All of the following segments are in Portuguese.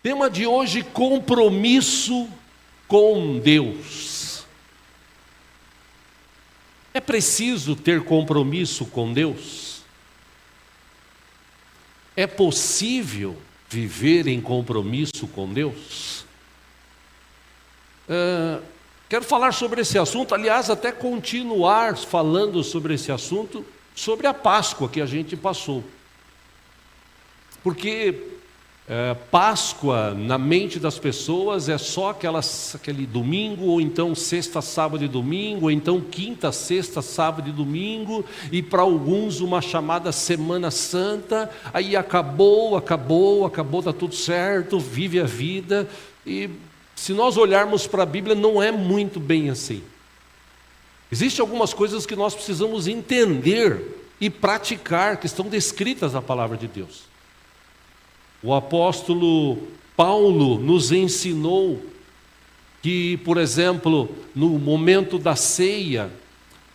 Tema de hoje: compromisso com Deus. É preciso ter compromisso com Deus? É possível viver em compromisso com Deus? Quero falar sobre esse assunto, aliás, até continuar falando sobre esse assunto, sobre a Páscoa que a gente passou. Porque Páscoa, na mente das pessoas, é só aquele domingo, ou então sexta, sábado e domingo, ou então quinta, sexta, sábado e domingo, e para alguns uma chamada Semana Santa, aí acabou, está tudo certo, vive a vida. E se nós olharmos para a Bíblia, não é muito bem assim. Existem algumas coisas que nós precisamos entender e praticar, que estão descritas na palavra de Deus. O apóstolo Paulo nos ensinou que, por exemplo, no momento da ceia,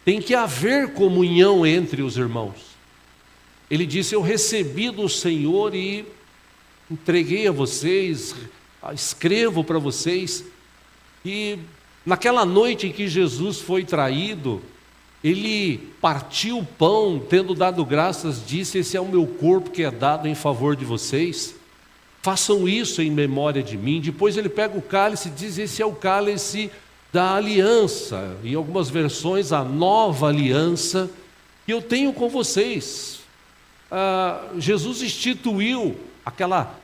tem que haver comunhão entre os irmãos. Ele disse: eu recebi do Senhor e entreguei a vocês, escrevo para vocês. E naquela noite em que Jesus foi traído, ele partiu o pão, tendo dado graças, disse: esse é o meu corpo que é dado em favor de vocês, façam isso em memória de mim. Depois ele pega o cálice e diz: esse é o cálice da aliança, em algumas versões a nova aliança que eu tenho com vocês. Jesus instituiu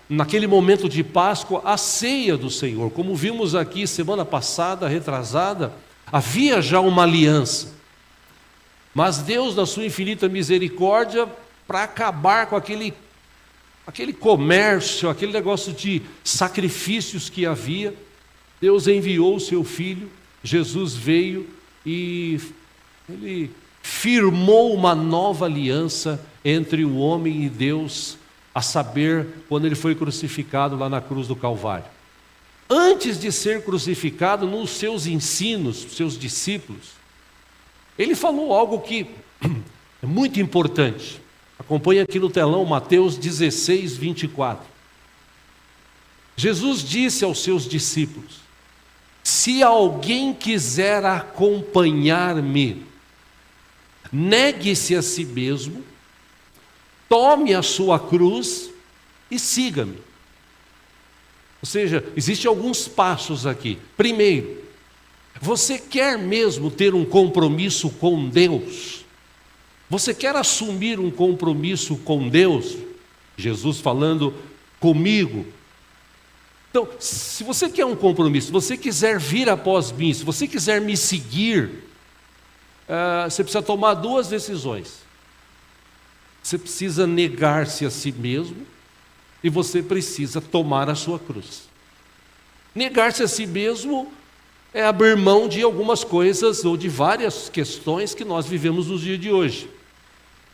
naquele momento de Páscoa a ceia do Senhor. Como vimos aqui semana passada, retrasada, havia já uma aliança. Mas Deus, na sua infinita misericórdia, para acabar com aquele comércio, aquele negócio de sacrifícios que havia, Deus enviou o seu Filho. Jesus veio e ele firmou uma nova aliança entre o homem e Deus, a saber, quando ele foi crucificado lá na cruz do Calvário. Antes de ser crucificado, nos seus ensinos, seus discípulos, ele falou algo que é muito importante. Acompanhe aqui no telão Mateus 16, 24. Jesus disse aos seus discípulos: se alguém quiser acompanhar-me, negue-se a si mesmo, tome a sua cruz e siga-me. Ou seja, existem alguns passos aqui. Primeiro, você quer mesmo ter um compromisso com Deus? Você quer assumir um compromisso com Deus? Jesus falando comigo. Então, se você quer um compromisso, se você quiser vir após mim, se você quiser me seguir, você precisa tomar duas decisões. Você precisa negar-se a si mesmo e você precisa tomar a sua cruz. Negar-se a si mesmo é abrir mão de algumas coisas ou de várias questões que nós vivemos nos dias de hoje.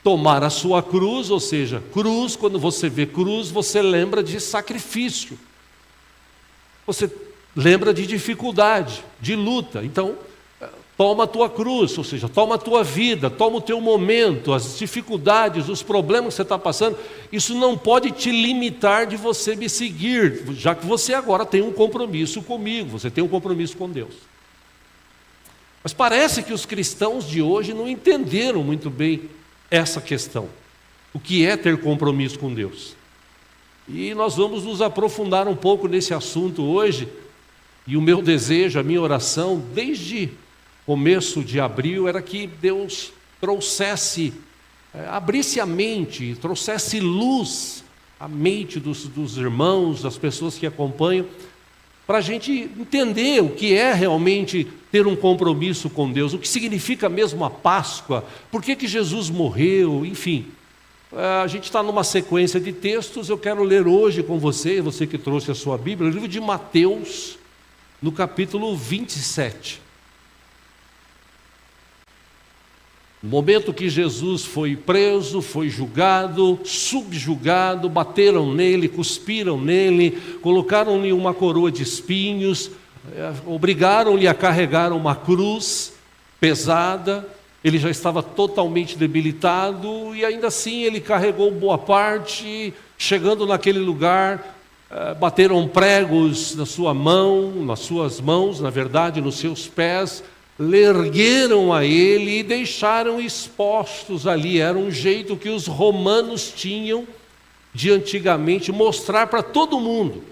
Tomar a sua cruz, ou seja, cruz, quando você vê cruz, você lembra de sacrifício. Você lembra de dificuldade, de luta. Então, toma a tua cruz, ou seja, toma a tua vida, toma o teu momento, as dificuldades, os problemas que você está passando. Isso não pode te limitar de você me seguir, já que você agora tem um compromisso comigo, você tem um compromisso com Deus. Mas parece que os cristãos de hoje não entenderam muito bem essa questão. O que é ter compromisso com Deus? E nós vamos nos aprofundar um pouco nesse assunto hoje. E o meu desejo, a minha oração, desde começo de abril, era que Deus trouxesse, abrisse a mente, trouxesse luz à mente dos irmãos, das pessoas que acompanham, para a gente entender o que é realmente ter um compromisso com Deus, o que significa mesmo a Páscoa, por que Jesus morreu, enfim. A gente está numa sequência de textos. Eu quero ler hoje com você que trouxe a sua Bíblia, o livro de Mateus, no capítulo 27. No momento que Jesus foi preso, foi julgado, subjugado, bateram nele, cuspiram nele, colocaram-lhe uma coroa de espinhos, obrigaram-lhe a carregar uma cruz pesada. Ele já estava totalmente debilitado e ainda assim ele carregou boa parte. Chegando naquele lugar, bateram pregos na sua mão, nas suas mãos, na verdade, nos seus pés, ergueram a ele e deixaram expostos ali. Era um jeito que os romanos tinham de antigamente mostrar para todo mundo: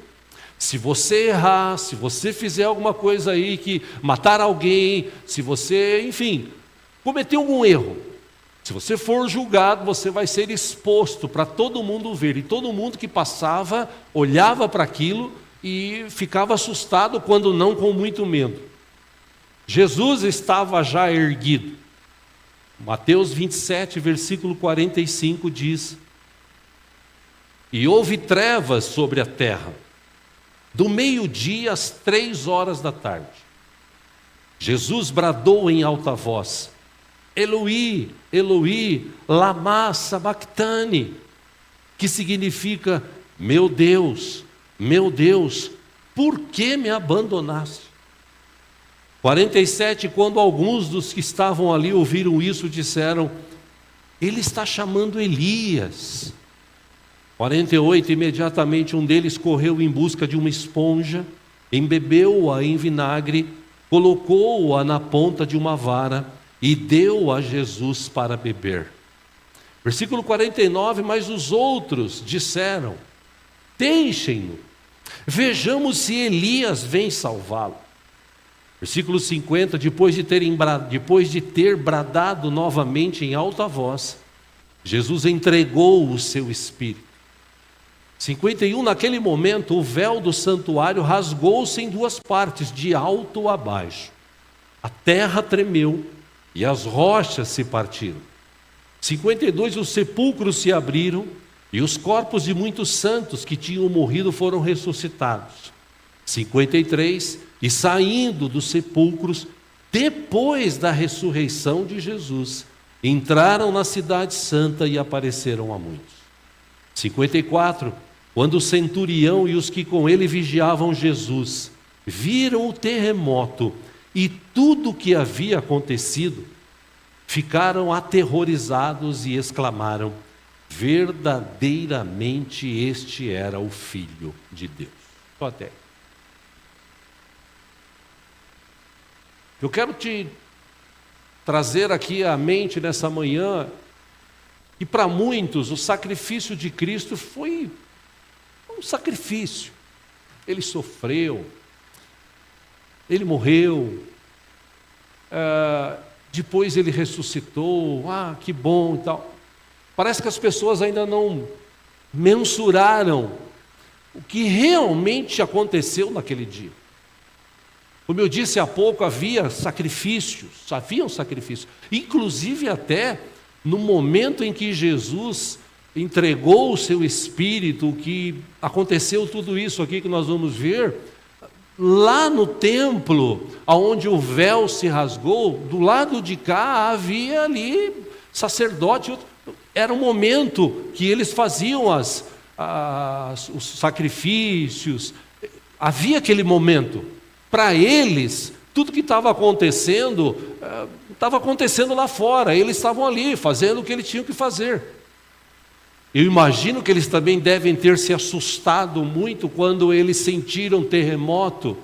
se você errar, se você fizer alguma coisa aí que matar alguém, se você, enfim, cometeu algum erro, se você for julgado, você vai ser exposto para todo mundo ver. E todo mundo que passava olhava para aquilo e ficava assustado, quando não com muito medo. Jesus estava já erguido. Mateus 27, versículo 45 diz: e houve trevas sobre a terra, do meio-dia às 3 horas da tarde. Jesus bradou em alta voz: Eloi, Eloi, lama sabachthani, que significa: meu Deus, por que me abandonaste? 47, quando alguns dos que estavam ali ouviram isso, disseram: ele está chamando Elias. 48, imediatamente um deles correu em busca de uma esponja, embebeu-a em vinagre, colocou-a na ponta de uma vara e deu a Jesus para beber. Versículo 49, mas os outros disseram: deixem-no, vejamos se Elias vem salvá-lo. Versículo 50, depois de ter bradado novamente em alta voz, Jesus entregou o seu espírito. 51, naquele momento o véu do santuário rasgou-se em duas partes, de alto a baixo. A terra tremeu e as rochas se partiram. 52, os sepulcros se abriram e os corpos de muitos santos que tinham morrido foram ressuscitados. 53, e saindo dos sepulcros, depois da ressurreição de Jesus, entraram na cidade santa e apareceram a muitos. 54, quando o centurião e os que com ele vigiavam Jesus viram o terremoto e tudo o que havia acontecido, ficaram aterrorizados e exclamaram: verdadeiramente este era o Filho de Deus. Só até. Eu quero te trazer aqui à mente nessa manhã que para muitos o sacrifício de Cristo foi um sacrifício. Ele sofreu, ele morreu, depois ele ressuscitou, que bom e tal. Parece que as pessoas ainda não mensuraram o que realmente aconteceu naquele dia. Como eu disse há pouco, haviam sacrifícios, inclusive até no momento em que Jesus entregou o seu espírito, que aconteceu tudo isso aqui que nós vamos ver, lá no templo, onde o véu se rasgou, do lado de cá havia ali sacerdote. Era um momento que eles faziam os sacrifícios, havia aquele momento. Para eles, tudo que estava acontecendo lá fora. Eles estavam ali, fazendo o que eles tinham que fazer. Eu imagino que eles também devem ter se assustado muito quando eles sentiram terremoto,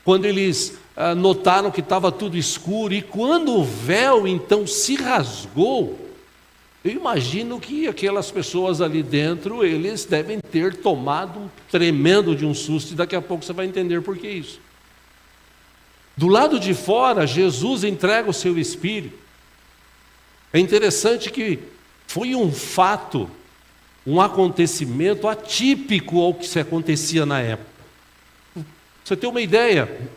quando eles notaram que estava tudo escuro, e quando o véu então se rasgou, eu imagino que aquelas pessoas ali dentro, eles devem ter tomado um tremendo de um susto, e daqui a pouco você vai entender por que isso. Do lado de fora, Jesus entrega o seu espírito. É interessante que foi um fato, um acontecimento atípico ao que se acontecia na época. Você tem uma ideia?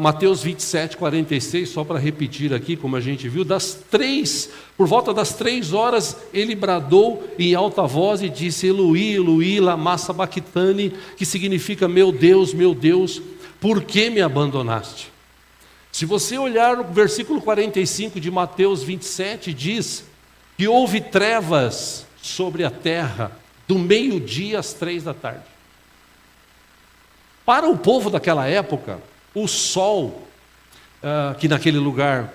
Mateus 27, 46, só para repetir aqui, como a gente viu, por volta das 3 horas, ele bradou em alta voz e disse: Eloi, Eloi, lama sabachthani, que significa: meu Deus, por que me abandonaste? Se você olhar o versículo 45 de Mateus 27, diz que houve trevas sobre a terra do meio-dia às 3 da tarde. Para o povo daquela época, o sol, que naquele lugar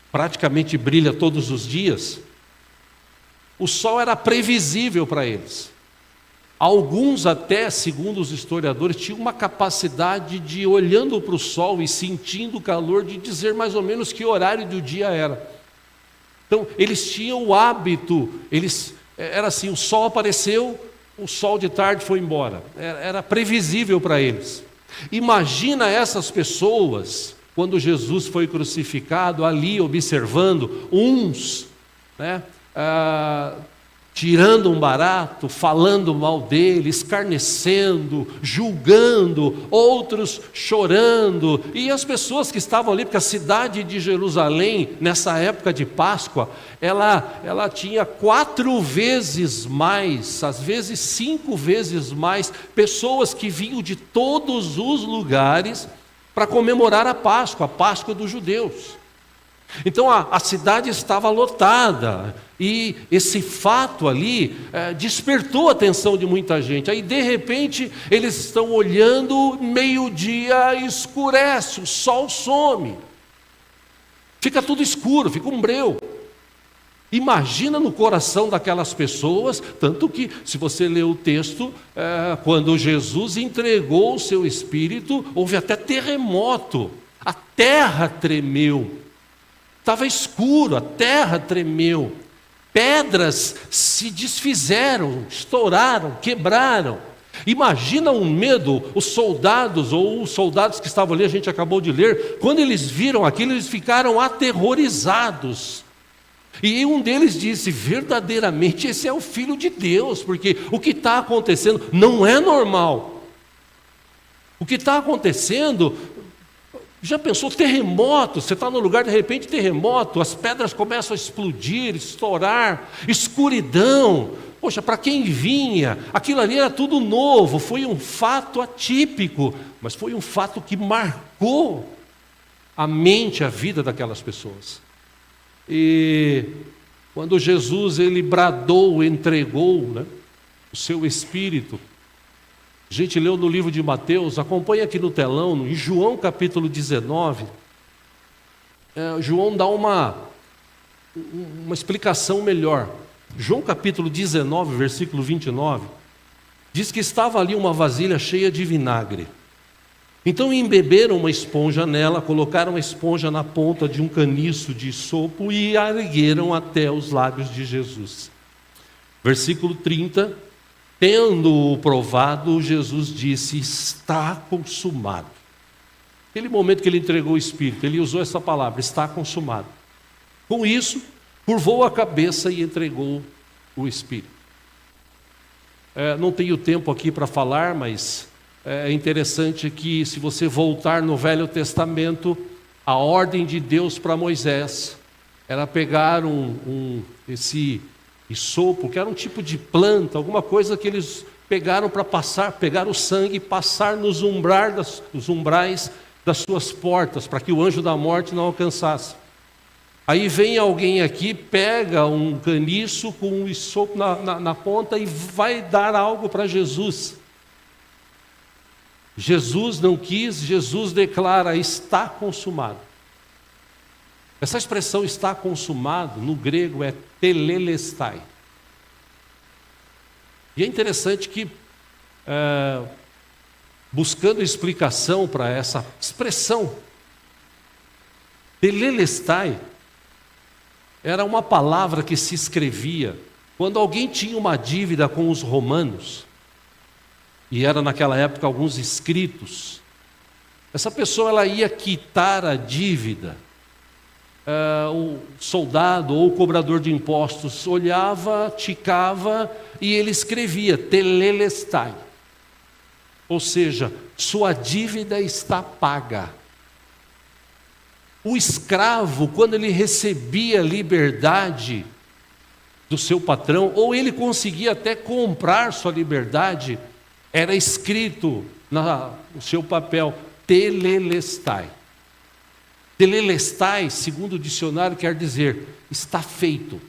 praticamente brilha todos os dias, o sol era previsível para eles. Alguns até, segundo os historiadores, tinham uma capacidade de, olhando para o sol e sentindo o calor, de dizer mais ou menos que horário do dia era. Então, eles tinham o hábito, era assim, o sol apareceu, o sol de tarde foi embora. Era previsível para eles. Imagina essas pessoas, quando Jesus foi crucificado, ali observando, uns, né, tirando um barato, falando mal dele, escarnecendo, julgando, outros chorando, e as pessoas que estavam ali, porque a cidade de Jerusalém, nessa época de Páscoa, ela tinha 4 vezes mais, às vezes 5 vezes mais, pessoas que vinham de todos os lugares para comemorar a Páscoa dos judeus. Então a cidade estava lotada, e esse fato ali despertou a atenção de muita gente. Aí de repente eles estão olhando, meio-dia escurece, o sol some, fica tudo escuro, fica um breu. Imagina no coração daquelas pessoas, tanto que, se você ler o texto, quando Jesus entregou o seu Espírito, houve até terremoto, a terra tremeu. Estava escuro, a terra tremeu, pedras se desfizeram, estouraram, quebraram. Imagina um medo, os soldados que estavam ali, a gente acabou de ler, quando eles viram aquilo, eles ficaram aterrorizados. E um deles disse, verdadeiramente esse é o Filho de Deus, porque o que está acontecendo não é normal. O que está acontecendo... Já pensou, terremoto, você está no lugar, de repente terremoto, as pedras começam a explodir, estourar, escuridão. Poxa, para quem vinha, aquilo ali era tudo novo, foi um fato atípico, mas foi um fato que marcou a mente, a vida daquelas pessoas. E quando Jesus, ele bradou, entregou, né, o seu Espírito, a gente leu no livro de Mateus, acompanha aqui no telão, em João capítulo 19, João dá uma explicação melhor. João capítulo 19, versículo 29, diz que estava ali uma vasilha cheia de vinagre. Então embeberam uma esponja nela, colocaram a esponja na ponta de um caniço de sopo e a ergueram até os lábios de Jesus. Versículo 30, tendo-o provado, Jesus disse, está consumado. Aquele momento que ele entregou o Espírito, ele usou essa palavra, está consumado. Com isso, curvou a cabeça e entregou o Espírito. Não tenho tempo aqui para falar, mas é interessante que, se você voltar no Velho Testamento, a ordem de Deus para Moisés era pegar esse isopo, que era um tipo de planta, alguma coisa que eles pegaram para pegar o sangue e passar nos umbrais das suas portas, para que o anjo da morte não alcançasse. Aí vem alguém aqui, pega um caniço com um isopo na ponta e vai dar algo para Jesus. Jesus não quis, Jesus declara, está consumado. Essa expressão está consumado, no grego é telelestai. E é interessante que, buscando explicação para essa expressão, telelestai, era uma palavra que se escrevia quando alguém tinha uma dívida com os romanos, e era naquela época alguns escritos. Essa pessoa, ela ia quitar a dívida. O soldado ou o cobrador de impostos olhava, ticava e ele escrevia telelestai, ou seja, sua dívida está paga. O escravo, quando ele recebia liberdade do seu patrão, ou ele conseguia até comprar sua liberdade, era escrito no seu papel telelestai. Telelestai, segundo o dicionário, quer dizer: está feito,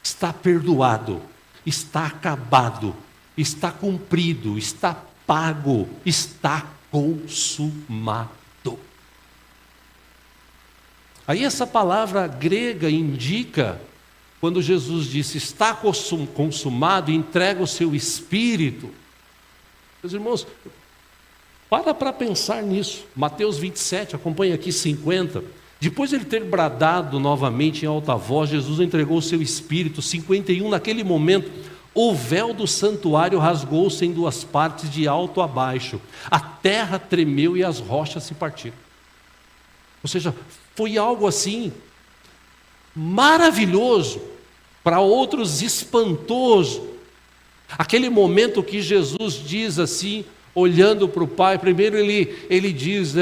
está perdoado, está acabado, está cumprido, está pago, está consumado. Aí essa palavra grega indica, quando Jesus disse está consumado, entrega o seu espírito. Meus irmãos, para pensar nisso. Mateus 27, acompanha aqui 50. Depois de ele ter bradado novamente em alta voz, Jesus entregou o seu espírito. 51, naquele momento, o véu do santuário rasgou-se em duas partes, de alto a baixo. A terra tremeu e as rochas se partiram. Ou seja, foi algo assim maravilhoso, para outros espantoso. Aquele momento que Jesus diz assim, olhando para o Pai, primeiro ele diz,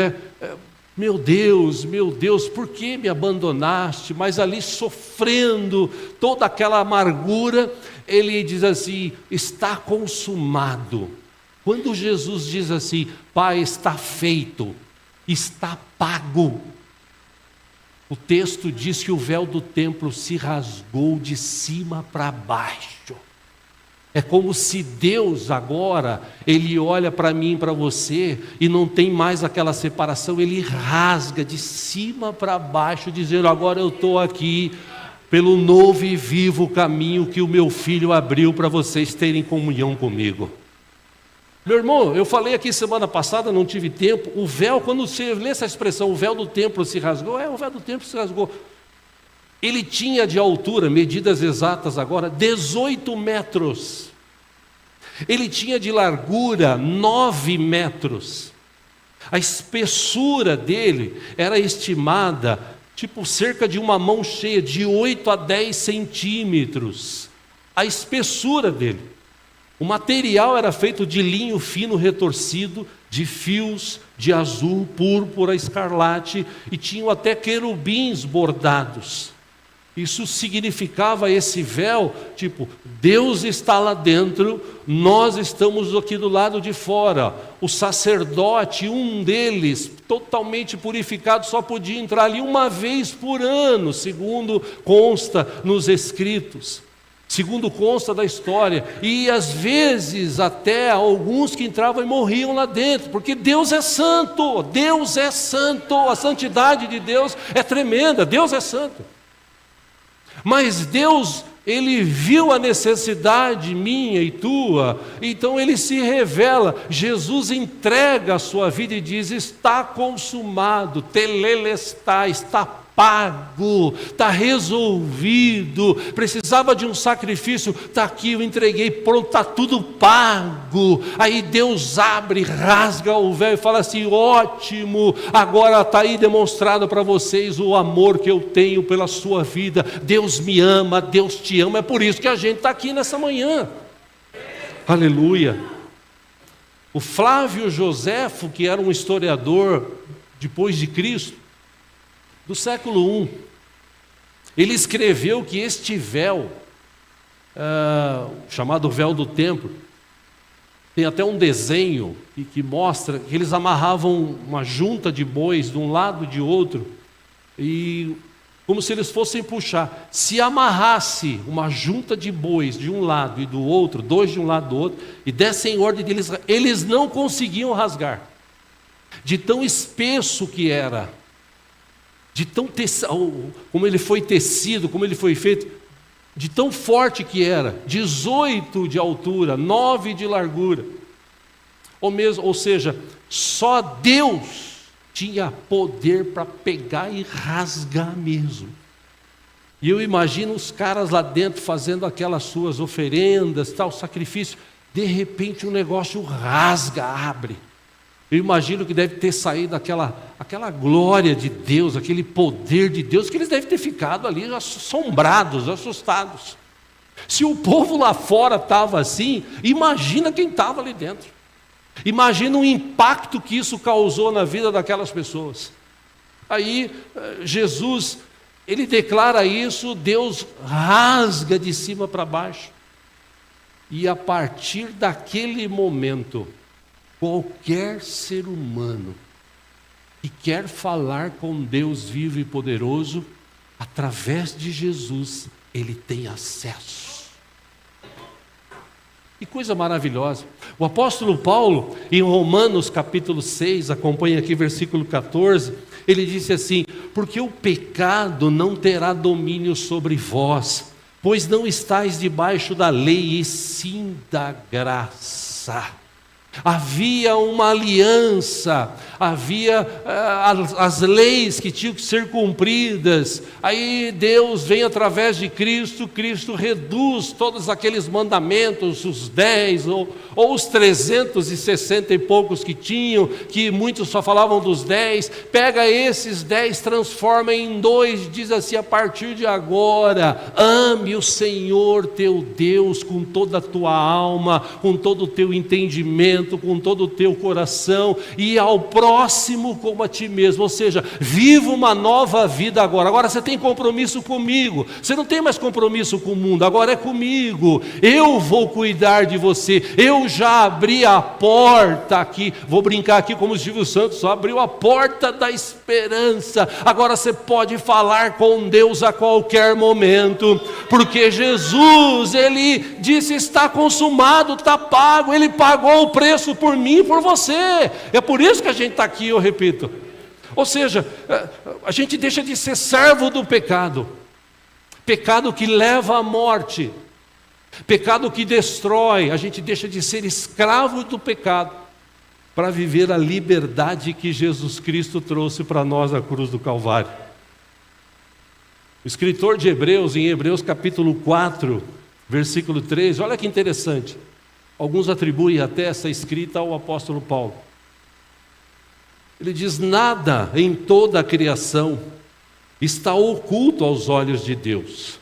meu Deus, por que me abandonaste? Mas ali sofrendo toda aquela amargura, ele diz assim, está consumado. Quando Jesus diz assim, Pai, está feito, está pago, o texto diz que o véu do templo se rasgou de cima para baixo. É como se Deus agora, Ele olha para mim e para você, e não tem mais aquela separação, Ele rasga de cima para baixo, dizendo, agora eu estou aqui, pelo novo e vivo caminho que o meu Filho abriu para vocês terem comunhão comigo. Meu irmão, eu falei aqui semana passada, não tive tempo, o véu, quando você lê essa expressão, o véu do templo se rasgou, o véu do templo se rasgou. Ele tinha de altura, medidas exatas agora, 18 metros. Ele tinha de largura 9 metros. A espessura dele era estimada, cerca de uma mão cheia, de 8 a 10 centímetros. A espessura dele. O material era feito de linho fino retorcido, de fios de azul, púrpura, escarlate, e tinham até querubins bordados. Isso significava esse véu, Deus está lá dentro, nós estamos aqui do lado de fora. O sacerdote, um deles, totalmente purificado, só podia entrar ali uma vez por ano, segundo consta nos escritos. Segundo consta da história, e às vezes até alguns que entravam e morriam lá dentro, porque Deus é santo, a santidade de Deus é tremenda, Deus é santo. Mas Deus, Ele viu a necessidade minha e tua, então Ele se revela, Jesus entrega a sua vida e diz, está consumado, telelestai, está pago, está resolvido, precisava de um sacrifício, está aqui, eu entreguei, pronto, está tudo pago. Aí Deus abre, rasga o véu e fala assim, ótimo, agora está aí demonstrado para vocês o amor que eu tenho pela sua vida, Deus me ama, Deus te ama, é por isso que a gente está aqui nessa manhã, aleluia. O Flávio Joséfo, que era um historiador depois de Cristo, do século I, ele escreveu que este véu, chamado véu do templo, tem até um desenho que mostra que eles amarravam uma junta de bois de um lado e de outro, e como se eles fossem puxar. Se amarrasse uma junta de bois de um lado e do outro, dois de um lado e do outro, e dessem em ordem deles, eles não conseguiam rasgar, de tão espesso que era, de tão como ele foi tecido, como ele foi feito, de tão forte que era, 18 de altura, 9 de largura, ou seja, só Deus tinha poder para pegar e rasgar mesmo. E eu imagino os caras lá dentro fazendo aquelas suas oferendas, tal, sacrifício, de repente o negócio rasga, abre. Eu imagino que deve ter saído aquela glória de Deus, aquele poder de Deus, que eles devem ter ficado ali assombrados, assustados. Se o povo lá fora estava assim, imagina quem estava ali dentro. Imagina o impacto que isso causou na vida daquelas pessoas. Aí Jesus, ele declara isso, Deus rasga de cima para baixo. E a partir daquele momento, qualquer ser humano e quer falar com Deus vivo e poderoso, através de Jesus, ele tem acesso. Que coisa maravilhosa. O apóstolo Paulo, em Romanos capítulo 6, acompanha aqui versículo 14, ele disse assim: porque o pecado não terá domínio sobre vós, pois não estáis debaixo da lei, e sim da graça. Havia uma aliança, havia as leis que tinham que ser cumpridas. Aí Deus vem através de Cristo, Cristo reduz todos aqueles mandamentos, os 10 ou os 360 e poucos que tinham, que muitos só falavam dos 10, pega esses 10, transforma em 2, diz assim: a partir de agora, ame o Senhor teu Deus com toda a tua alma, com todo o teu entendimento, com todo o teu coração, e ao próximo como a ti mesmo. Ou seja, viva uma nova vida agora. Agora você tem compromisso comigo, você não tem mais compromisso com o mundo, agora é comigo. Eu vou cuidar de você, eu já abri a porta aqui, vou brincar aqui como o Silvio Santos, só abriu a porta da esperança. Agora você pode falar com Deus a qualquer momento, porque Jesus, ele disse: está consumado, está pago, ele pagou o preço por mim e por você. É por isso que a gente está aqui, eu repito. Ou seja, a gente deixa de ser servo do pecado, pecado que leva à morte, pecado que destrói. A gente deixa de ser escravo do pecado para viver a liberdade que Jesus Cristo trouxe para nós na cruz do Calvário. O escritor de Hebreus, em Hebreus capítulo 4, versículo 13, olha que interessante. Alguns atribuem até essa escrita ao apóstolo Paulo. Ele diz: nada em toda a criação está oculto aos olhos de Deus.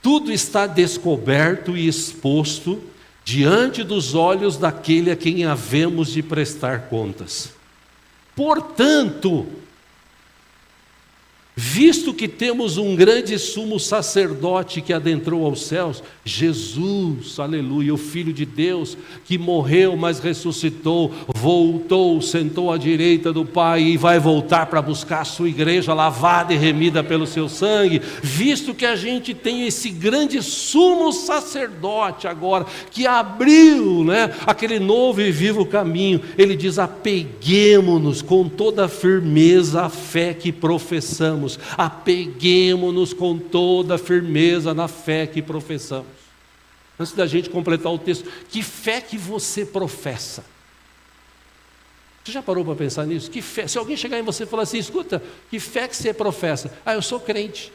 Tudo está descoberto e exposto diante dos olhos daquele a quem havemos de prestar contas. Portanto, visto que temos um grande sumo sacerdote que adentrou aos céus, Jesus, aleluia, o Filho de Deus, que morreu, mas ressuscitou, voltou, sentou à direita do Pai e vai voltar para buscar a sua igreja lavada e remida pelo seu sangue. Visto que a gente tem esse grande sumo sacerdote agora, que abriu, aquele novo e vivo caminho, ele diz: apeguemo-nos com toda a firmeza à fé que professamos. Apeguemo-nos com toda a firmeza na fé que professamos. Antes da gente completar o texto, que fé que você professa? Você já parou para pensar nisso? Que fé? Se alguém chegar em você e falar assim: escuta, que fé que você professa? Ah, eu sou crente.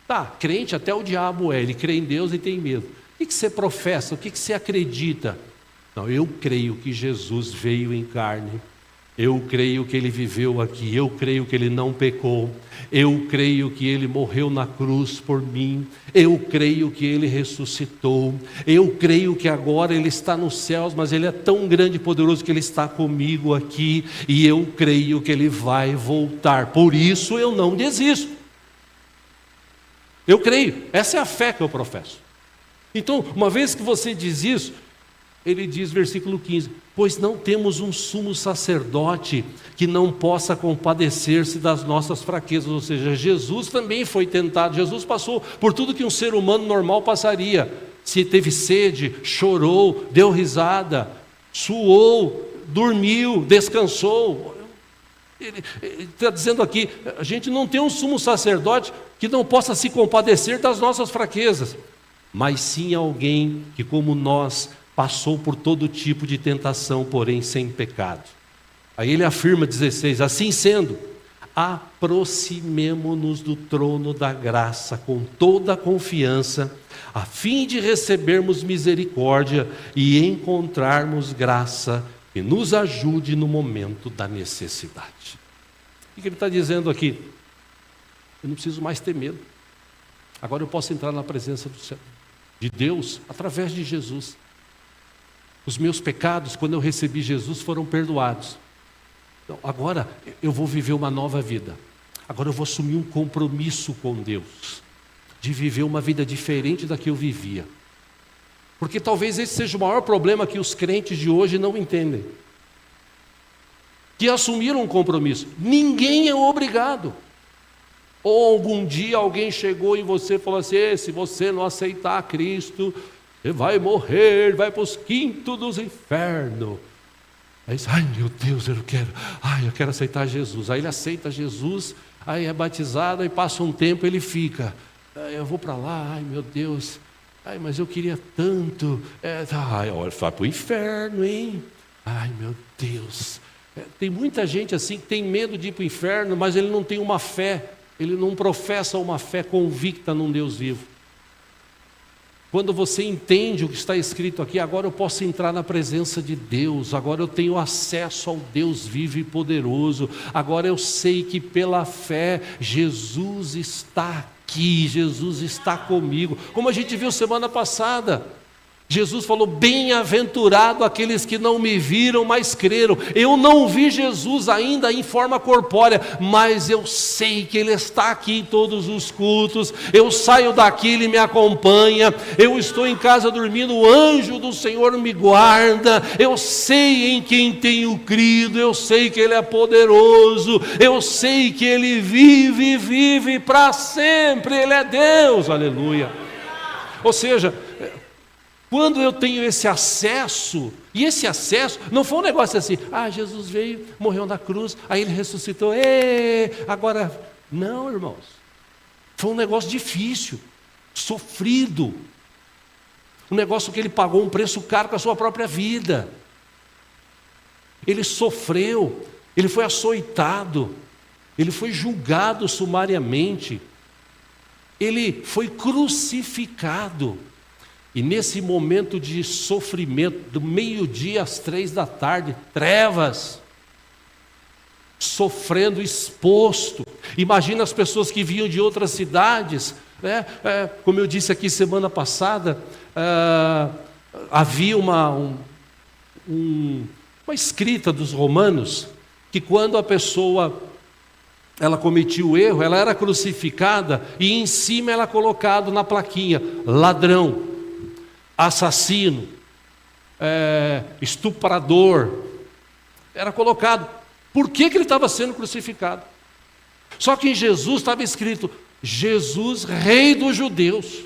Tá, crente até o diabo é, ele crê em Deus e tem medo. O que você professa? O que você acredita? Não, eu creio que Jesus veio em carne. Eu creio que ele viveu aqui, eu creio que ele não pecou, eu creio que ele morreu na cruz por mim, eu creio que ele ressuscitou, eu creio que agora ele está nos céus, mas ele é tão grande e poderoso que ele está comigo aqui, e eu creio que ele vai voltar. Por isso eu não desisto. Eu creio, essa é a fé que eu professo. Então, uma vez que você diz isso, ele diz, versículo 15: pois não temos um sumo sacerdote que não possa compadecer-se das nossas fraquezas. Ou seja, Jesus também foi tentado, Jesus passou por tudo que um ser humano normal passaria. Se teve sede, chorou, deu risada, suou, dormiu, descansou. Ele está dizendo aqui, a gente não tem um sumo sacerdote que não possa se compadecer das nossas fraquezas, mas sim alguém que, como nós, passou por todo tipo de tentação, porém sem pecado. Aí ele afirma, 16, assim sendo, aproximemo-nos do trono da graça com toda a confiança, a fim de recebermos misericórdia e encontrarmos graça que nos ajude no momento da necessidade. O que ele está dizendo aqui? Eu não preciso mais ter medo. Agora eu posso entrar na presença do céu, de Deus através de Jesus. Os meus pecados, quando eu recebi Jesus, foram perdoados. Então, agora eu vou viver uma nova vida. Agora eu vou assumir um compromisso com Deus, de viver uma vida diferente da que eu vivia. Porque talvez esse seja o maior problema que os crentes de hoje não entendem. que assumiram um compromisso. Ninguém é obrigado. Ou algum dia alguém chegou em você e falou assim: se você não aceitar Cristo, você vai morrer, vai para os quintos dos infernos. Aí diz: ai meu Deus, eu quero aceitar Jesus. Aí ele aceita Jesus, aí é batizado, aí passa um tempo, ele fica: eu vou para lá, ai meu Deus, mas eu queria tanto, olha, vai para o inferno, hein? Ai meu Deus. Tem muita gente assim que tem medo de ir para o inferno, mas ele não tem uma fé, ele não professa uma fé convicta num Deus vivo. Quando você entende o que está escrito aqui, agora eu posso entrar na presença de Deus, agora eu tenho acesso ao Deus vivo e poderoso, agora eu sei que pela fé Jesus está aqui, Jesus está comigo, como a gente viu semana passada. Jesus falou: bem-aventurado aqueles que não me viram, mas creram. Eu não vi Jesus ainda em forma corpórea, mas eu sei que Ele está aqui em todos os cultos. Eu saio daqui, Ele me acompanha. Eu estou em casa dormindo, o anjo do Senhor me guarda. Eu sei em quem tenho crido, eu sei que Ele é poderoso, eu sei que Ele vive para sempre. Ele é Deus, aleluia. Ou seja, quando eu tenho esse acesso, e esse acesso não foi um negócio assim: Jesus veio, morreu na cruz, aí Ele ressuscitou, agora, não, irmãos, foi um negócio difícil, sofrido, um negócio que Ele pagou um preço caro com a sua própria vida. Ele sofreu, Ele foi açoitado, Ele foi julgado sumariamente, Ele foi crucificado. E nesse momento de sofrimento, do meio-dia às 3 da tarde, trevas, sofrendo, exposto. Imagina as pessoas que vinham de outras cidades, né? Como eu disse aqui semana passada, havia uma escrita dos romanos, que quando a pessoa ela cometia o erro, ela era crucificada, e em cima ela colocado na plaquinha: ladrão, assassino, estuprador. Era colocado. Por que ele estava sendo crucificado? Só que em Jesus estava escrito: Jesus, Rei dos Judeus.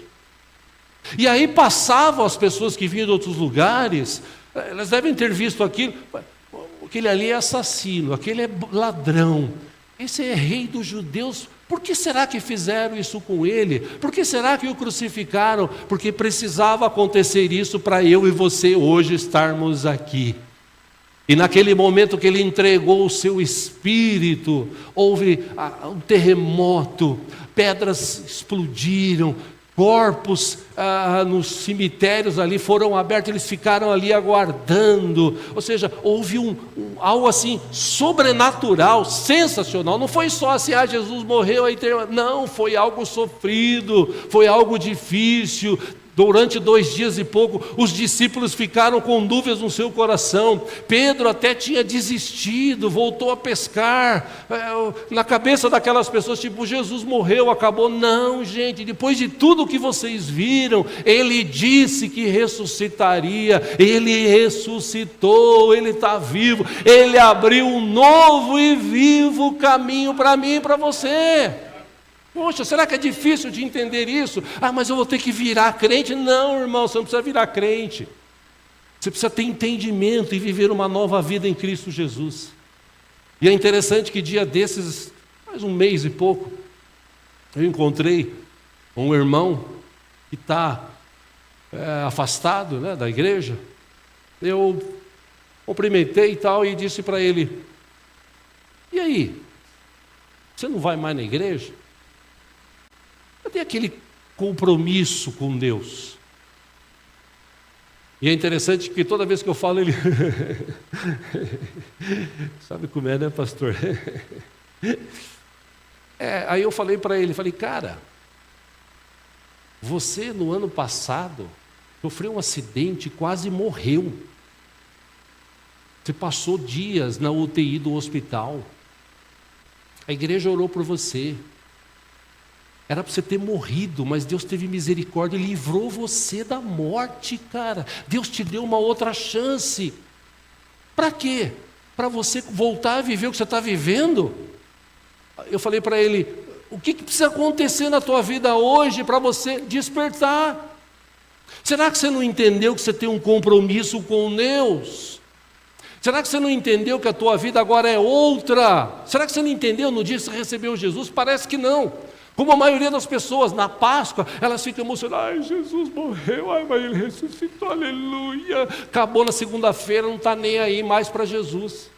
E aí passavam as pessoas que vinham de outros lugares, elas devem ter visto aquilo: aquele ali é assassino, aquele é ladrão, esse é Rei dos Judeus. Por que será que fizeram isso com Ele? Por que será que o crucificaram? Porque precisava acontecer isso para eu e você hoje estarmos aqui. E naquele momento que Ele entregou o seu Espírito, houve um terremoto, pedras explodiram, corpos nos cemitérios ali foram abertos, eles ficaram ali aguardando. Ou seja, houve algo assim sobrenatural, sensacional. Não foi só assim: Jesus morreu, não, foi algo sofrido, foi algo difícil. Durante 2 dias e pouco, os discípulos ficaram com dúvidas no seu coração. Pedro até tinha desistido, voltou a pescar. Na cabeça daquelas pessoas, tipo: Jesus morreu, acabou. Não, gente, depois de tudo que vocês viram, Ele disse que ressuscitaria. Ele ressuscitou, Ele está vivo. Ele abriu um novo e vivo caminho para mim e para você. Poxa, será que é difícil de entender isso? Mas eu vou ter que virar crente. Não, irmão, você não precisa virar crente. Você precisa ter entendimento e viver uma nova vida em Cristo Jesus. E é interessante que dia desses, faz 1 mês e pouco, eu encontrei um irmão que está afastado, né, da igreja. Eu cumprimentei e tal, e disse para ele: e aí, você não vai mais na igreja? Cadê aquele compromisso com Deus? E é interessante que toda vez que eu falo, ele sabe como é, né, pastor? Aí eu falei para ele, cara, você no ano passado sofreu um acidente e quase morreu. Você passou dias na UTI do hospital. A igreja orou por você. Era para você ter morrido, mas Deus teve misericórdia e livrou você da morte, cara. Deus te deu uma outra chance. Para quê? para você voltar a viver o que você está vivendo. Eu falei para ele, o que precisa acontecer na tua vida hoje para você despertar? Será que você não entendeu que você tem um compromisso com Deus? Será que você não entendeu que a tua vida agora é outra? Será que você não entendeu no dia que você recebeu Jesus? Parece que não. Como a maioria das pessoas, na Páscoa, elas ficam emocionadas. Ai, Jesus morreu, ai, mas Ele ressuscitou, aleluia. Acabou na segunda-feira, não está nem aí mais para Jesus.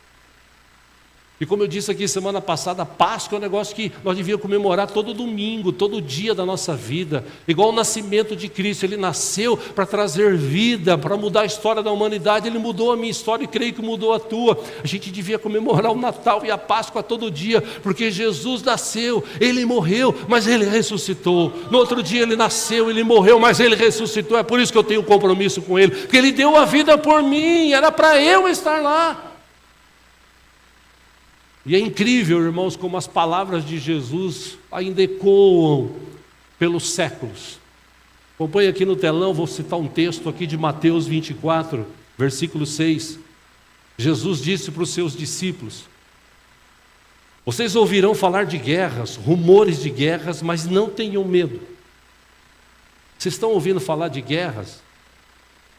E como eu disse aqui semana passada, a Páscoa é um negócio que nós devíamos comemorar todo domingo, todo dia da nossa vida. Igual o nascimento de Cristo, Ele nasceu para trazer vida, para mudar a história da humanidade. Ele mudou a minha história e creio que mudou a tua. A gente devia comemorar o Natal e a Páscoa todo dia, porque Jesus nasceu, Ele morreu, mas Ele ressuscitou. No outro dia Ele nasceu, Ele morreu, mas Ele ressuscitou. É por isso que eu tenho um compromisso com Ele, porque Ele deu a vida por mim, era para eu estar lá. E é incrível, irmãos, como as palavras de Jesus ainda ecoam pelos séculos. Acompanhe aqui no telão, vou citar um texto aqui de Mateus 24, versículo 6. Jesus disse para os seus discípulos: vocês ouvirão falar de guerras, rumores de guerras, mas não tenham medo. Vocês estão ouvindo falar de guerras?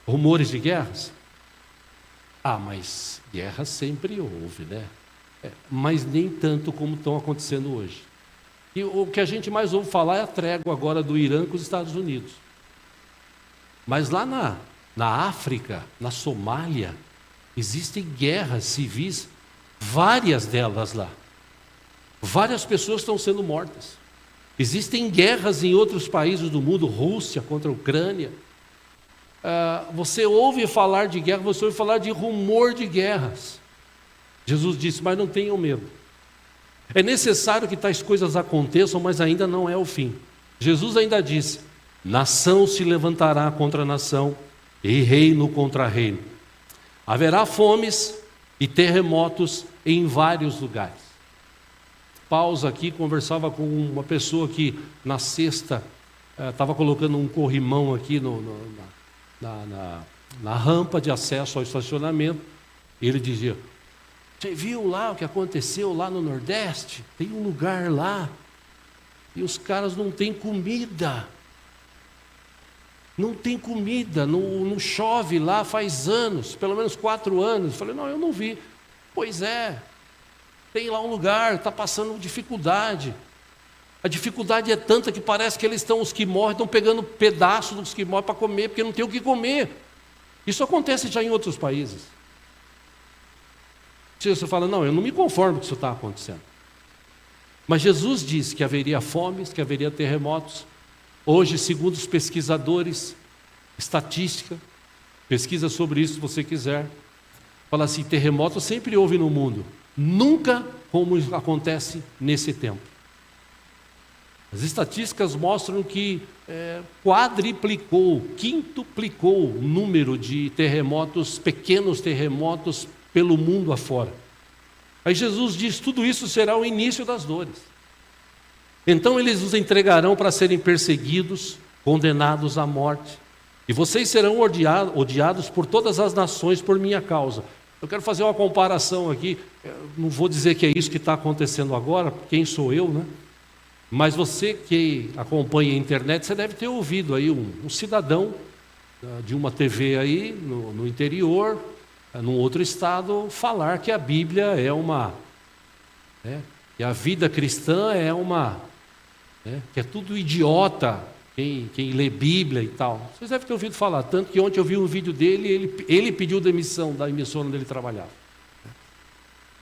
Rumores de guerras? Ah, mas guerra sempre houve, né? Mas nem tanto como estão acontecendo hoje. E o que a gente mais ouve falar é a trégua agora do Irã com os Estados Unidos. Mas lá na África, na Somália, existem guerras civis, várias delas lá. Várias pessoas estão sendo mortas. Existem guerras em outros países do mundo, Rússia contra a Ucrânia. Você ouve falar de guerra, você ouve falar de rumor de guerras. Jesus disse, mas não tenham medo. É necessário que tais coisas aconteçam, mas ainda não é o fim. Jesus ainda disse, nação se levantará contra nação e reino contra reino. Haverá fomes e terremotos em vários lugares. Pausa aqui, conversava com uma pessoa que na sexta estava colocando um corrimão aqui na rampa de acesso ao estacionamento. E ele dizia, você viu lá o que aconteceu lá no Nordeste? Tem um lugar lá e os caras não têm comida. Não tem comida, não chove lá faz anos, pelo menos 4 anos. Eu falei, não, eu não vi. Pois é, tem lá um lugar, está passando dificuldade. A dificuldade é tanta que parece que os que morrem estão pegando pedaços dos que morrem para comer, porque não tem o que comer. Isso acontece já em outros países. Você fala, não, eu não me conformo com isso está acontecendo. Mas Jesus disse que haveria fomes, que haveria terremotos. Hoje, segundo os pesquisadores, estatística, pesquisa sobre isso se você quiser, fala assim, terremoto sempre houve no mundo, nunca como acontece nesse tempo. As estatísticas mostram que quadriplicou, quintuplicou o número de terremotos, pequenos terremotos, pelo mundo afora. Aí Jesus diz, tudo isso será o início das dores. Então eles os entregarão para serem perseguidos, condenados à morte. E vocês serão odiados por todas as nações por minha causa. Eu quero fazer uma comparação aqui, não vou dizer que é isso que está acontecendo agora, quem sou eu, né? Mas você que acompanha a internet, você deve ter ouvido aí um cidadão de uma TV aí no interior, num outro estado, falar que a Bíblia é que a vida cristã que é tudo idiota, quem lê Bíblia e tal. Vocês devem ter ouvido falar, tanto que ontem eu vi um vídeo dele, ele pediu demissão da emissora onde ele trabalhava.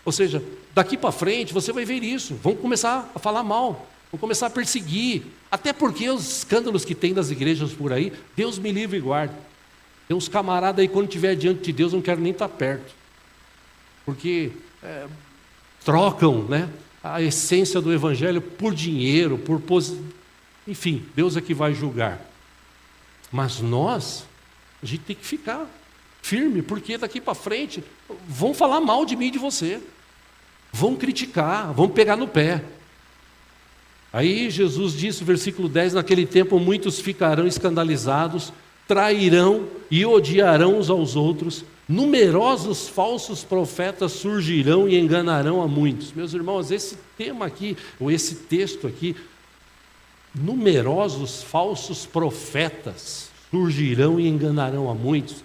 Ou seja, daqui para frente você vai ver isso, vão começar a falar mal, vão começar a perseguir, até porque os escândalos que tem das igrejas por aí, Deus me livre e guarde. Tem uns camaradas aí, quando estiver diante de Deus, não quero nem estar perto. Porque trocam, né, a essência do Evangelho por dinheiro, enfim, Deus é que vai julgar. Mas a gente tem que ficar firme, porque daqui para frente vão falar mal de mim e de você. Vão criticar, vão pegar no pé. Aí Jesus disse, versículo 10, naquele tempo muitos ficarão escandalizados, trairão e odiarão uns aos outros, Numerosos falsos profetas surgirão e enganarão a muitos. Meus irmãos, esse tema aqui, ou esse texto aqui, numerosos falsos profetas surgirão e enganarão a muitos.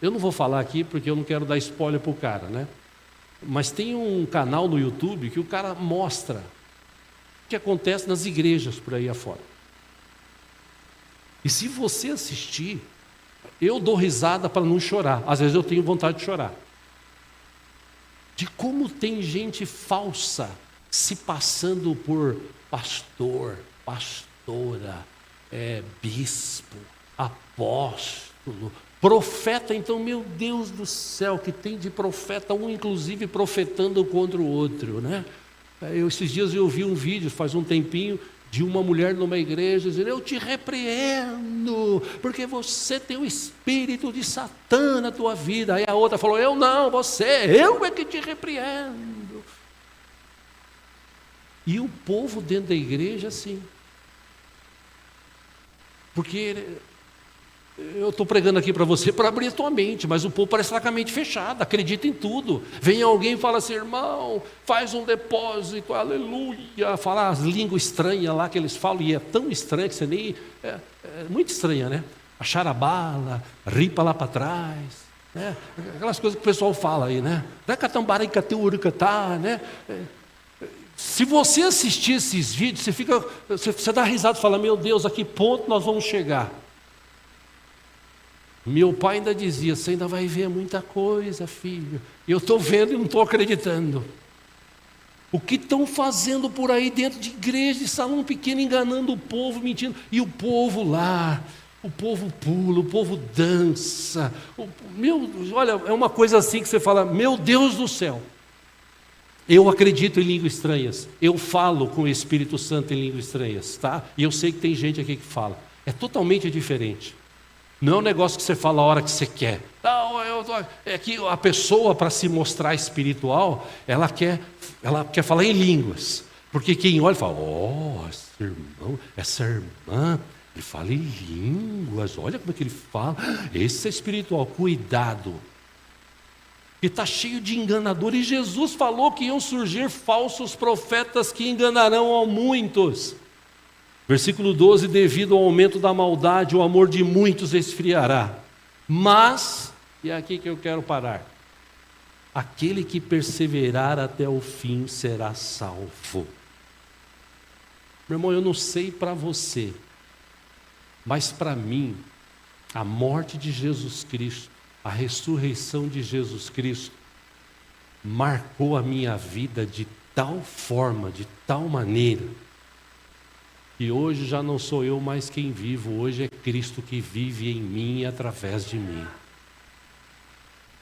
Eu não vou falar aqui porque eu não quero dar spoiler para o cara, né? Mas tem um canal no YouTube que o cara mostra o que acontece nas igrejas por aí afora. E se você assistir, eu dou risada para não chorar. Às vezes eu tenho vontade de chorar. De como tem gente falsa se passando por pastor, pastora, bispo, apóstolo, profeta. Então, meu Deus do céu, que tem de profeta, um inclusive profetando contra o outro, né? Esses dias eu vi um vídeo, faz um tempinho, de uma mulher numa igreja dizendo: eu te repreendo, porque você tem o espírito de Satã na tua vida. Aí a outra falou: eu não, eu é que te repreendo. E o povo dentro da igreja assim, porque eu estou pregando aqui para você para abrir a tua mente, mas o povo parece estar com a mente fechada, acredita em tudo. Vem alguém e fala assim: irmão, faz um depósito, aleluia, fala as línguas estranhas lá que eles falam, e é tão estranha que você nem... É muito estranha, né? A charabala, ripa lá para trás, né? Aquelas coisas que o pessoal fala aí, né? Né? Se você assistir esses vídeos, você dá risada e fala: meu Deus, a que ponto nós vamos chegar? Meu pai ainda dizia: você ainda vai ver muita coisa, filho. E eu estou vendo e não estou acreditando. O que estão fazendo por aí dentro de igreja, de salão pequeno, enganando o povo, mentindo. E o povo lá, o povo pula, o povo dança. Olha, é uma coisa assim que você fala: meu Deus do céu. Eu acredito em línguas estranhas. Eu falo com o Espírito Santo em línguas estranhas, tá? E eu sei que tem gente aqui que fala. É totalmente diferente. Não é um negócio que você fala a hora que você quer. Não, é que a pessoa, para se mostrar espiritual, ela quer falar em línguas. Porque quem olha fala: esse irmão, essa irmã, ele fala em línguas, olha como é que ele fala. Esse é espiritual, cuidado. E está cheio de enganadores. E Jesus falou que iam surgir falsos profetas que enganarão a muitos. Versículo 12: devido ao aumento da maldade, o amor de muitos esfriará. Mas, e é aqui que eu quero parar, aquele que perseverar até o fim será salvo. Meu irmão, eu não sei para você, mas para mim, a morte de Jesus Cristo, a ressurreição de Jesus Cristo, marcou a minha vida de tal forma, de tal maneira, e hoje já não sou eu mais quem vivo, hoje é Cristo que vive em mim e através de mim.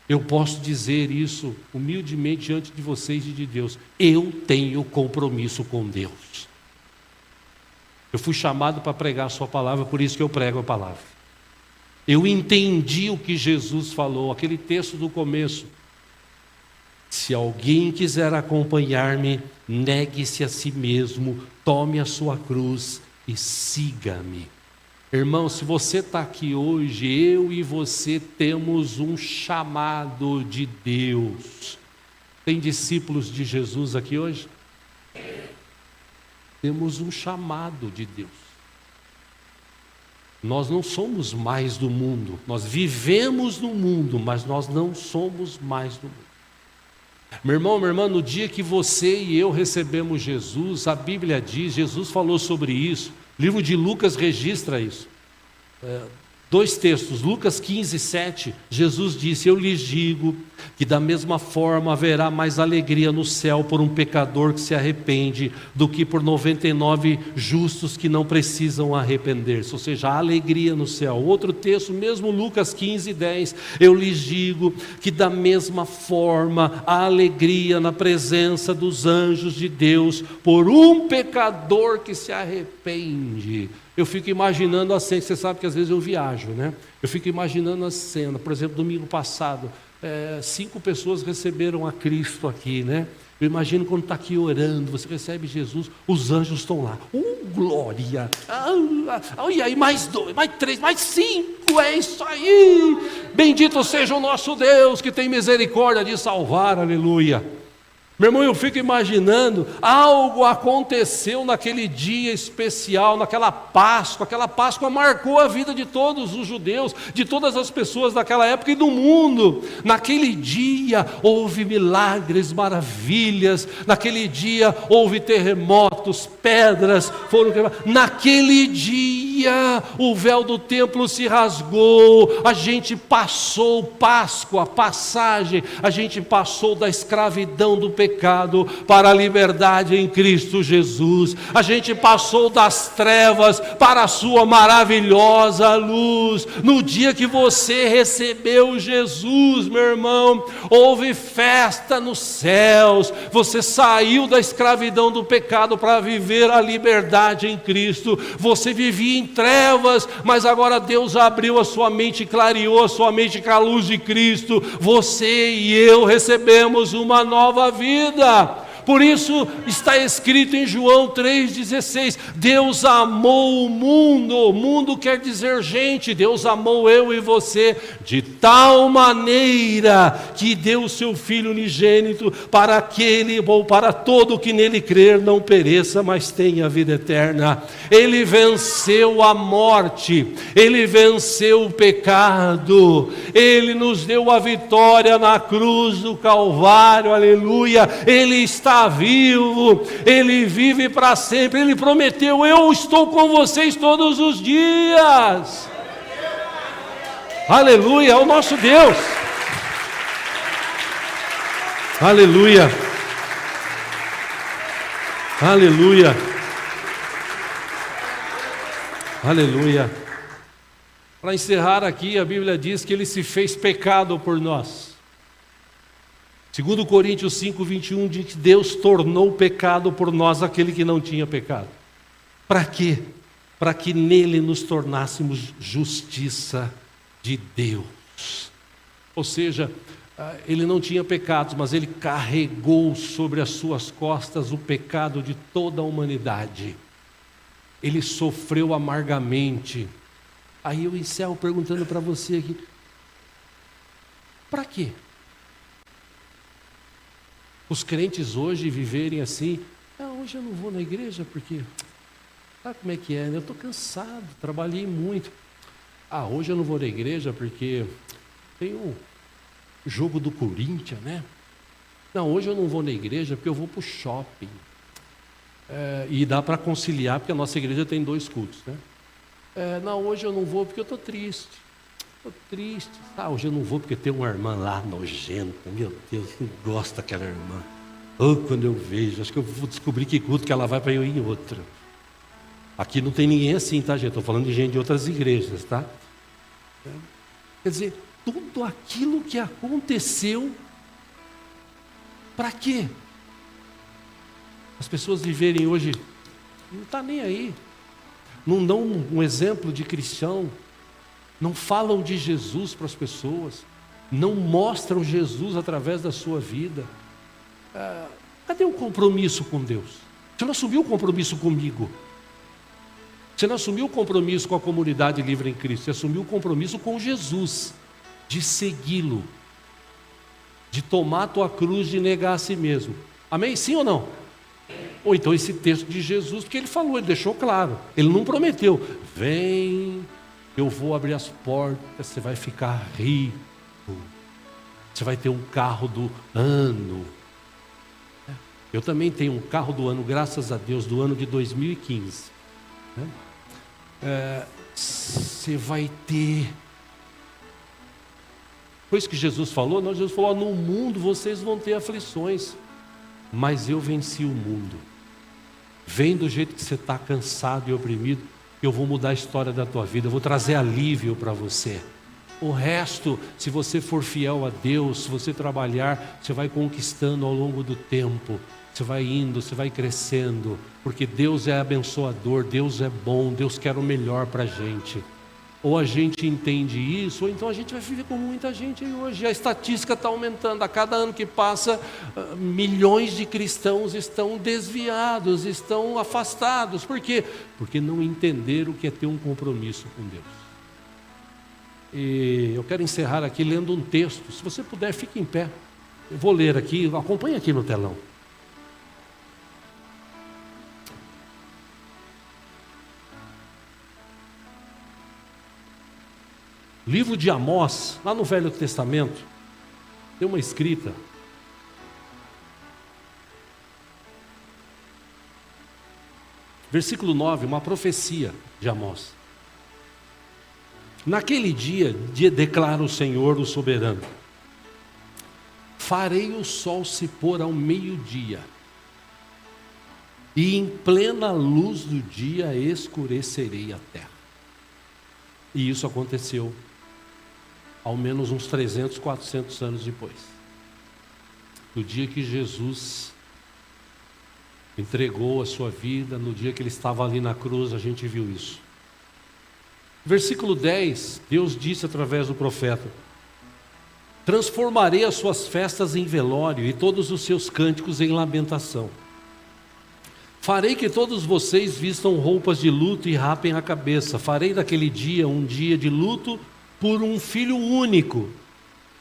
Eu posso dizer isso humildemente diante de vocês e de Deus: eu tenho compromisso com Deus. Eu fui chamado para pregar a sua palavra, por isso que eu prego a palavra. Eu entendi o que Jesus falou, aquele texto do começo: se alguém quiser acompanhar-me, negue-se a si mesmo, tome a sua cruz e siga-me. Irmão, se você está aqui hoje, eu e você temos um chamado de Deus. Tem discípulos de Jesus aqui hoje? Temos um chamado de Deus. Nós não somos mais do mundo, nós vivemos no mundo, mas nós não somos mais do mundo. Meu irmão, minha irmã, no dia que você e eu recebemos Jesus, a Bíblia diz, Jesus falou sobre isso, o livro de Lucas registra isso. Dois textos, Lucas 15, 7, Jesus disse: eu lhes digo que da mesma forma haverá mais alegria no céu por um pecador que se arrepende do que por 99 justos que não precisam arrepender-se. Ou seja, há alegria no céu. Outro texto, mesmo Lucas 15, 10, eu lhes digo que da mesma forma há alegria na presença dos anjos de Deus por um pecador que se arrepende. Eu fico imaginando a cena, você sabe que às vezes eu viajo, né? Eu fico imaginando a cena, por exemplo, domingo passado, 5 pessoas receberam a Cristo aqui, né? Eu imagino quando está aqui orando, você recebe Jesus, os anjos estão lá. Glória! E aí, mais 2, mais 3, mais 5, é isso aí! Bendito seja o nosso Deus, que tem misericórdia de salvar, aleluia! Meu irmão, eu fico imaginando, algo aconteceu naquele dia especial, naquela Páscoa marcou a vida de todos os judeus, de todas as pessoas daquela época e do mundo. Naquele dia houve milagres, maravilhas, naquele dia houve terremotos, pedras foram quebradas. Naquele dia o véu do templo se rasgou, a gente passou Páscoa, passagem, a gente passou da escravidão do pecado para a liberdade em Cristo Jesus. A gente passou das trevas para a sua maravilhosa luz. No dia que você recebeu Jesus, meu irmão, houve festa nos céus. Você saiu da escravidão do pecado para viver a liberdade em Cristo. Você vivia em trevas, mas agora Deus abriu a sua mente, clareou a sua mente com a luz de Cristo. Você e eu recebemos uma nova vida. Por isso está escrito em João 3,16, Deus amou o mundo quer dizer gente, Deus amou eu e você, de tal maneira que deu o seu Filho unigênito, para aquele ou para todo que nele crer não pereça, mas tenha a vida eterna. Ele venceu a morte, Ele venceu o pecado, Ele nos deu a vitória na cruz do Calvário, aleluia. Ele está vivo, Ele vive para sempre. Ele prometeu, eu estou com vocês todos os dias. Aleluia, é o nosso Deus. Aleluia. Aleluia. Aleluia. Para encerrar aqui, a Bíblia diz que Ele se fez pecado por nós. 2 Coríntios 5:21 diz que Deus tornou pecado por nós aquele que não tinha pecado. Para quê? Para que nele nos tornássemos justiça de Deus. Ou seja, Ele não tinha pecados, mas Ele carregou sobre as suas costas o pecado de toda a humanidade. Ele sofreu amargamente. Aí eu encerro perguntando para você aqui, para quê? Os crentes hoje viverem assim, hoje eu não vou na igreja porque, sabe como é que é, né? Eu estou cansado, trabalhei muito. Hoje eu não vou na igreja porque tem o jogo do Corinthians, né? Não, hoje eu não vou na igreja porque eu vou para o shopping. E dá para conciliar, porque a nossa igreja tem 2 cultos, né? Não, hoje eu não vou porque eu estou triste. Estou triste. Hoje eu não vou porque tem uma irmã lá nojenta. Meu Deus, não gosto daquela irmã. Quando eu vejo, acho que eu vou descobrir que culto que ela vai para eu ir em outro. Aqui não tem ninguém assim, tá, gente? Estou falando de gente de outras igrejas, tá? Quer dizer, tudo aquilo que aconteceu, para quê? As pessoas viverem hoje, não está nem aí. Não dão um exemplo de cristão. Não falam de Jesus para as pessoas, não mostram Jesus através da sua vida. Cadê o compromisso com Deus? Você não assumiu o compromisso comigo, você não assumiu o compromisso com a comunidade livre em Cristo, você assumiu o compromisso com Jesus, de segui-lo, de tomar a tua cruz, de negar a si mesmo. Amém? Sim ou não? Ou então esse texto de Jesus, porque Ele falou, Ele deixou claro, Ele não prometeu, vem, eu vou abrir as portas, você vai ficar rico, você vai ter um carro do ano. Eu também tenho um carro do ano, graças a Deus, do ano de 2015. Você vai ter. Foi isso que Jesus falou? Não, Jesus falou, no mundo vocês vão ter aflições, mas eu venci o mundo. Vem do jeito que você está cansado e oprimido, eu vou mudar a história da tua vida, eu vou trazer alívio para você. O resto, se você for fiel a Deus, se você trabalhar, você vai conquistando ao longo do tempo. Você vai indo, você vai crescendo, porque Deus é abençoador, Deus é bom, Deus quer o melhor para a gente. Ou a gente entende isso, ou então a gente vai viver como muita gente aí hoje. A estatística está aumentando. A cada ano que passa, milhões de cristãos estão desviados, estão afastados. Por quê? Porque não entenderam o que é ter um compromisso com Deus. E eu quero encerrar aqui lendo um texto. Se você puder, fique em pé. Eu vou ler aqui, acompanhe aqui no telão. Livro de Amós, lá no Velho Testamento, tem uma escrita. Versículo 9, uma profecia de Amós. Naquele dia, declara o Senhor, o soberano: farei o sol se pôr ao meio-dia, e em plena luz do dia escurecerei a terra. E isso aconteceu ao menos uns 300, 400 anos depois. No dia que Jesus entregou a sua vida, no dia que ele estava ali na cruz, a gente viu isso. Versículo 10, Deus disse através do profeta: transformarei as suas festas em velório e todos os seus cânticos em lamentação. Farei que todos vocês vistam roupas de luto e rapem a cabeça. Farei daquele dia um dia de luto por um filho único,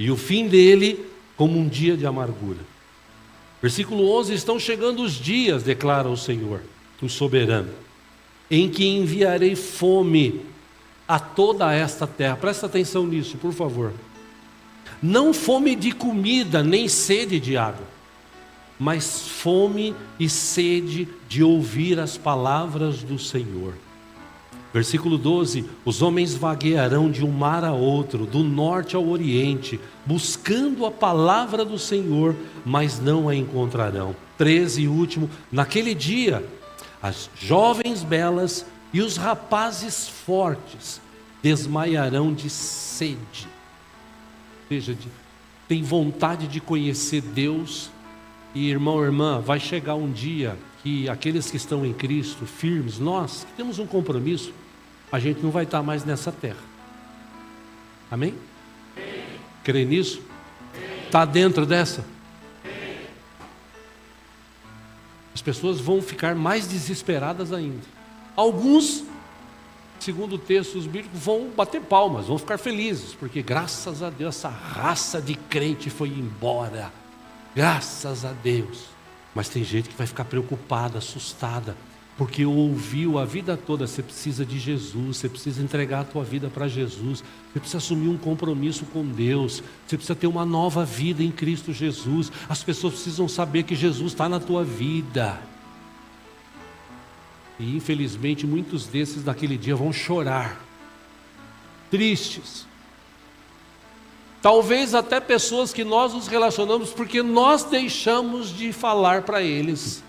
e o fim dele como um dia de amargura. Versículo 11, estão chegando os dias, declara o Senhor, o soberano, em que enviarei fome a toda esta terra. Presta atenção nisso, por favor. Não fome de comida, nem sede de água, mas fome e sede de ouvir as palavras do Senhor. Versículo 12, os homens vaguearão de um mar a outro, do norte ao oriente, buscando a palavra do Senhor, mas não a encontrarão. 13 e último, naquele dia, as jovens belas e os rapazes fortes desmaiarão de sede. Ou seja, tem vontade de conhecer Deus. E irmão, irmã, vai chegar um dia que aqueles que estão em Cristo, firmes, nós que temos um compromisso, a gente não vai estar mais nessa terra. Amém? Crê nisso? Está dentro dessa? As pessoas vão ficar mais desesperadas ainda. Alguns, segundo o texto bíblicos, vão bater palmas, vão ficar felizes, porque graças a Deus essa raça de crente foi embora. Graças a Deus. Mas tem gente que vai ficar preocupada, assustada, porque ouviu a vida toda: você precisa de Jesus, você precisa entregar a tua vida para Jesus, você precisa assumir um compromisso com Deus, você precisa ter uma nova vida em Cristo Jesus. As pessoas precisam saber que Jesus está na tua vida. E infelizmente muitos desses naquele dia vão chorar, tristes. Talvez até pessoas que nós nos relacionamos porque nós deixamos de falar para eles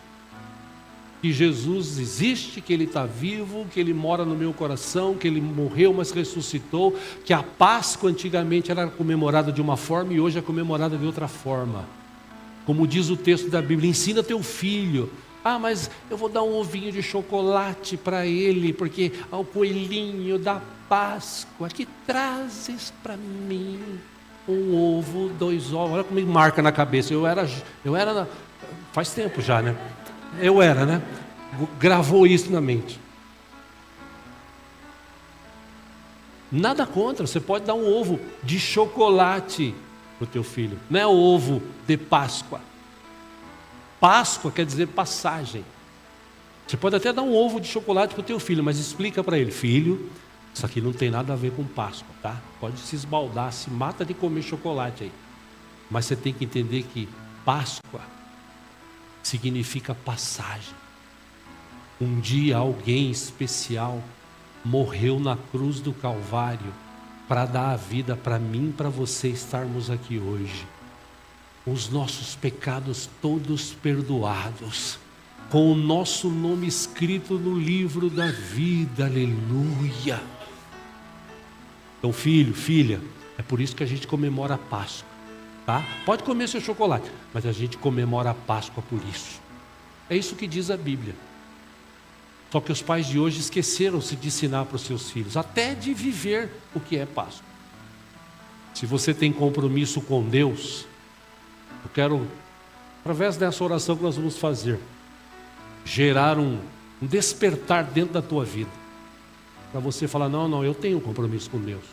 que Jesus existe, que Ele está vivo, que Ele mora no meu coração, que Ele morreu, mas ressuscitou, que a Páscoa antigamente era comemorada de uma forma e hoje é comemorada de outra forma. Como diz o texto da Bíblia: ensina teu filho. Ah, mas eu vou dar um ovinho de chocolate para ele, porque ao coelhinho da Páscoa, que trazes para mim um ovo, 2 ovos. Olha como me marca na cabeça. Eu era faz tempo já, né? Eu era, né? Gravou isso na mente. Nada contra, você pode dar um ovo de chocolate para o teu filho. Não é ovo de Páscoa. Páscoa quer dizer passagem. Você pode até dar um ovo de chocolate para o teu filho, mas explica para ele: filho, isso aqui não tem nada a ver com Páscoa, tá? Pode se esbaldar, se mata de comer chocolate aí. Mas você tem que entender que Páscoa significa passagem. Um dia alguém especial morreu na cruz do Calvário para dar a vida para mim e para você estarmos aqui hoje. Os nossos pecados todos perdoados, com o nosso nome escrito no livro da vida. Aleluia. Então, filho, filha, é por isso que a gente comemora a Páscoa, tá? Pode comer seu chocolate, mas a gente comemora a Páscoa por isso. É isso que diz a Bíblia. Só que os pais de hoje esqueceram-se de ensinar para os seus filhos, até de viver o que é Páscoa. Se você tem compromisso com Deus, eu quero, através dessa oração que nós vamos fazer, gerar um despertar dentro da tua vida. Para você falar, não, eu tenho compromisso com Deus.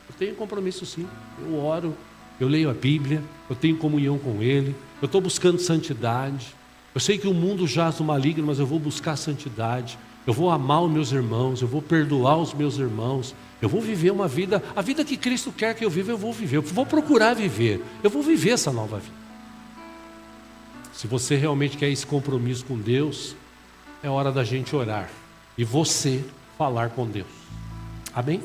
Eu tenho compromisso sim, eu oro, eu leio a Bíblia, eu tenho comunhão com Ele, eu estou buscando santidade. Eu sei que o mundo jaz no maligno, mas eu vou buscar santidade. Eu vou amar os meus irmãos, eu vou perdoar os meus irmãos. Eu vou viver uma vida, a vida que Cristo quer que eu viva, eu vou viver. Eu vou procurar viver, eu vou viver essa nova vida. Se você realmente quer esse compromisso com Deus, é hora da gente orar. E você falar com Deus. Amém?